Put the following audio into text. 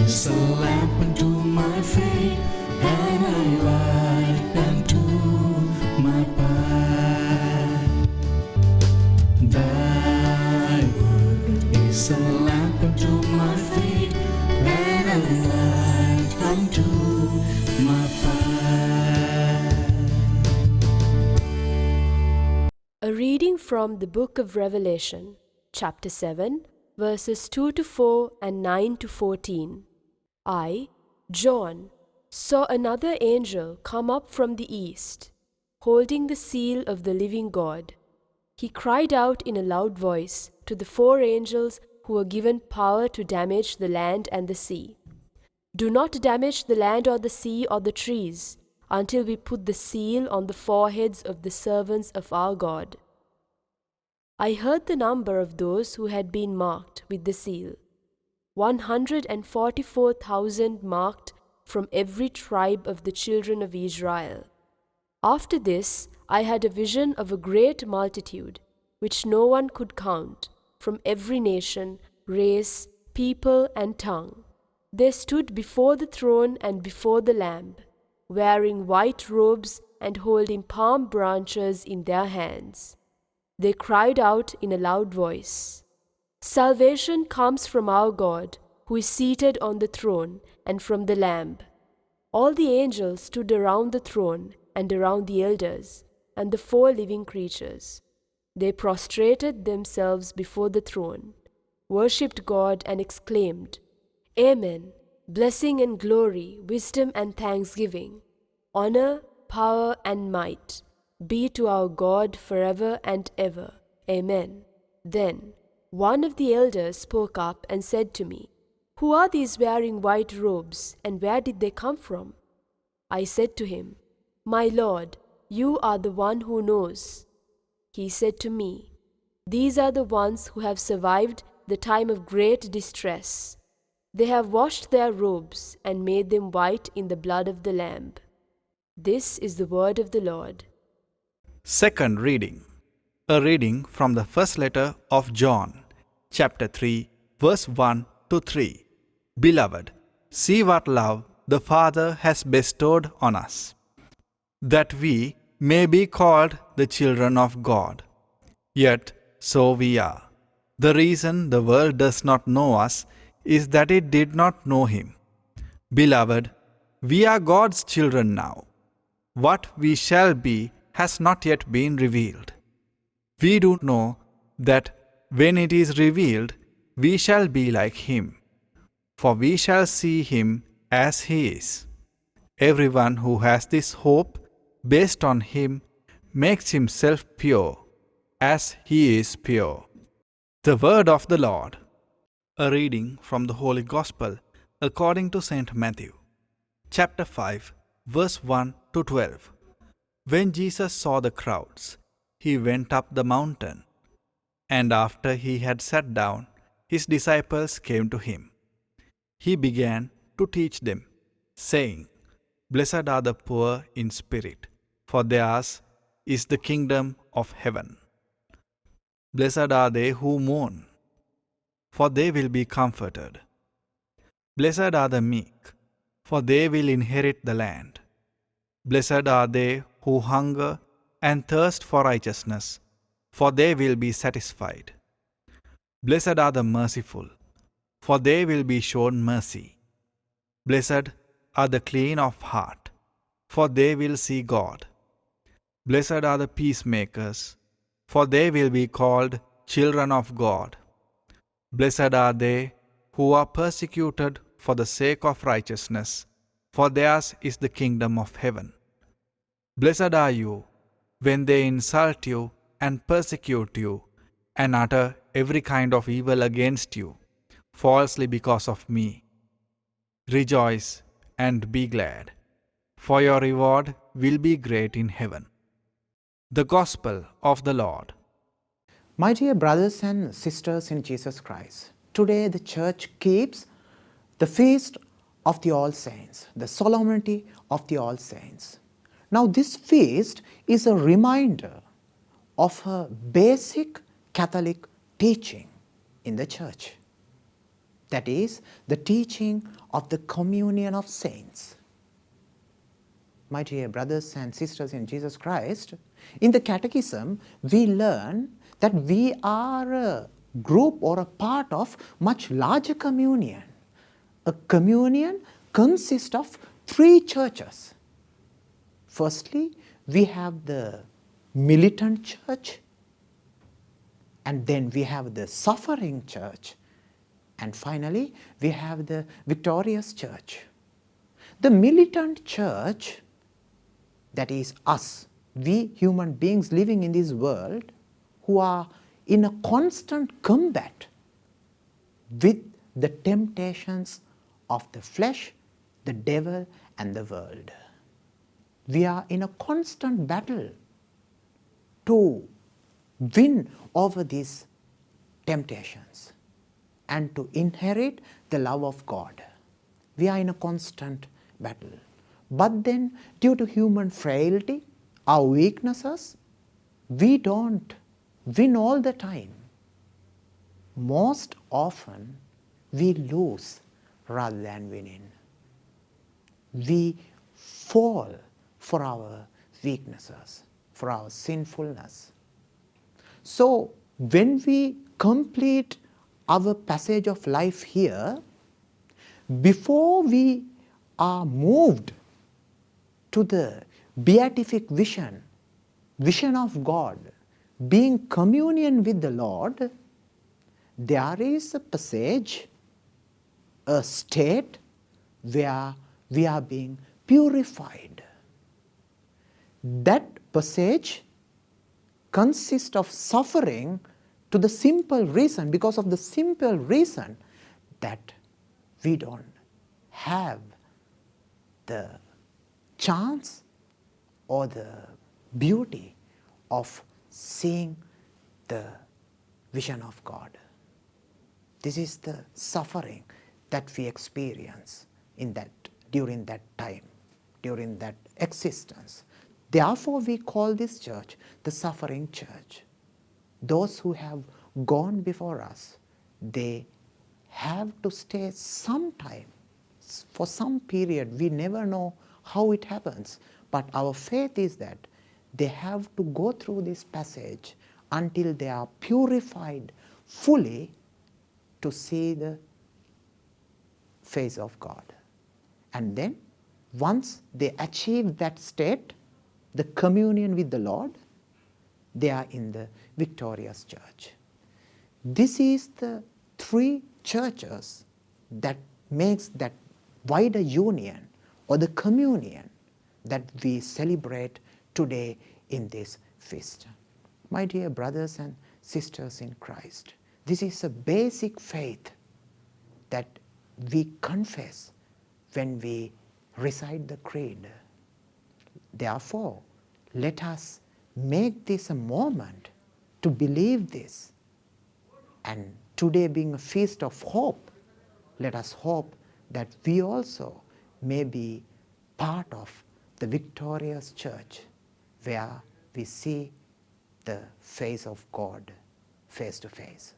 is a lamp unto my feet and a light unto my path. Thy word is a lamp unto my feet and a light unto my path. A reading from the book of Revelation, chapter 7, verses 2 to 4 and 9 to 14. I, John, saw another angel come up from the east, holding the seal of the living God. He cried out in a loud voice to the 4 angels who were given power to damage the land and the sea. Do not damage the land or the sea or the trees until we put the seal on the foreheads of the servants of our God. I heard the number of those who had been marked with the seal. 144,000 marked from every tribe of the children of Israel. After this, I had a vision of a great multitude, which no one could count, from every nation, race, people, and tongue. They stood before the throne and before the Lamb, wearing white robes and holding palm branches in their hands. They cried out in a loud voice, "Salvation comes from our God, who is seated on the throne, and from the Lamb." All the angels stood around the throne and around the elders and the 4 living creatures. They prostrated themselves before the throne, worshipped God, and exclaimed, "Amen, blessing and glory, wisdom and thanksgiving, honor, power and might be to our God forever and ever. Amen." Then one of the elders spoke up and said to me, "Who are these wearing white robes, and where did they come from?" I said to him, "My Lord, you are the one who knows." He said to me, "These are the ones who have survived the time of great distress. They have washed their robes and made them white in the blood of the Lamb." This is the word of the Lord. Second reading. A reading from the first letter of John, chapter 3, verse 1 to 3. Beloved, see what love the Father has bestowed on us, that we may be called the children of God. Yet so we are. The reason the world does not know us is that it did not know Him. Beloved, we are God's children now. What we shall be has not yet been revealed. We do know that when it is revealed, we shall be like Him, for we shall see Him as He is. Everyone who has this hope based on Him makes himself pure, as He is pure. The word of the Lord. A reading from the Holy Gospel according to St. Matthew, chapter 5, verse 1 to 12. When Jesus saw the crowds, He went up the mountain, and after He had sat down, His disciples came to Him. He began to teach them, saying, "Blessed are the poor in spirit, for theirs is the kingdom of heaven. Blessed are they who mourn, for they will be comforted. Blessed are the meek, for they will inherit the land. Blessed are they who hunger and thirst for righteousness, for they will be satisfied. Blessed are the merciful, for they will be shown mercy. Blessed are the clean of heart, for they will see God. Blessed are the peacemakers, for they will be called children of God. Blessed are they who are persecuted for the sake of righteousness, for theirs is the kingdom of heaven. Blessed are you when they insult you and persecute you, and utter every kind of evil against you, falsely because of me. Rejoice and be glad, for your reward will be great in heaven." The Gospel of the Lord. My dear brothers and sisters in Jesus Christ, today the Church keeps the feast of the All Saints, the solemnity of the All Saints. Now this feast is a reminder of a basic Catholic teaching in the Church. that is, the teaching of the communion of saints. My dear brothers and sisters in Jesus Christ, in the Catechism, we learn that we are a group or a part of much larger communion. A communion consists of three churches. Firstly, we have the militant church, and then we have the suffering church, and finally we have the victorious church. The militant church, that is us, we human beings living in this world, who are in a constant combat with the temptations of the flesh, the devil and the world. We are in a constant battle to win over these temptations and to inherit the love of God. We are in a constant battle. But then, due to human frailty, our weaknesses, we don't win all the time. Most often, we lose rather than winning. We fall for our weaknesses, for our sinfulness. So, when we complete our passage of life here, before we are moved to the beatific vision of God, being communion with the Lord, there is a passage, a state where we are being purified. That passage consists of suffering to the simple reason, because of the simple reason that we don't have the chance or the beauty of seeing the vision of God. This is the suffering that we experience during that time, during that existence. Therefore, we call this church the suffering church. Those who have gone before us, they have to stay some time, for some period. We never know how it happens, but our faith is that they have to go through this passage until they are purified fully to see the face of God. And then, once they achieve that state, the communion with the Lord, they are in the victorious church. This is the three churches that makes that wider union or the communion that we celebrate today in this feast. My dear brothers and sisters in Christ, this is a basic faith that we confess when we recite the creed. Therefore, let us make this a moment to believe this. And today being a feast of hope, let us hope that we also may be part of the victorious church where we see the face of God face to face.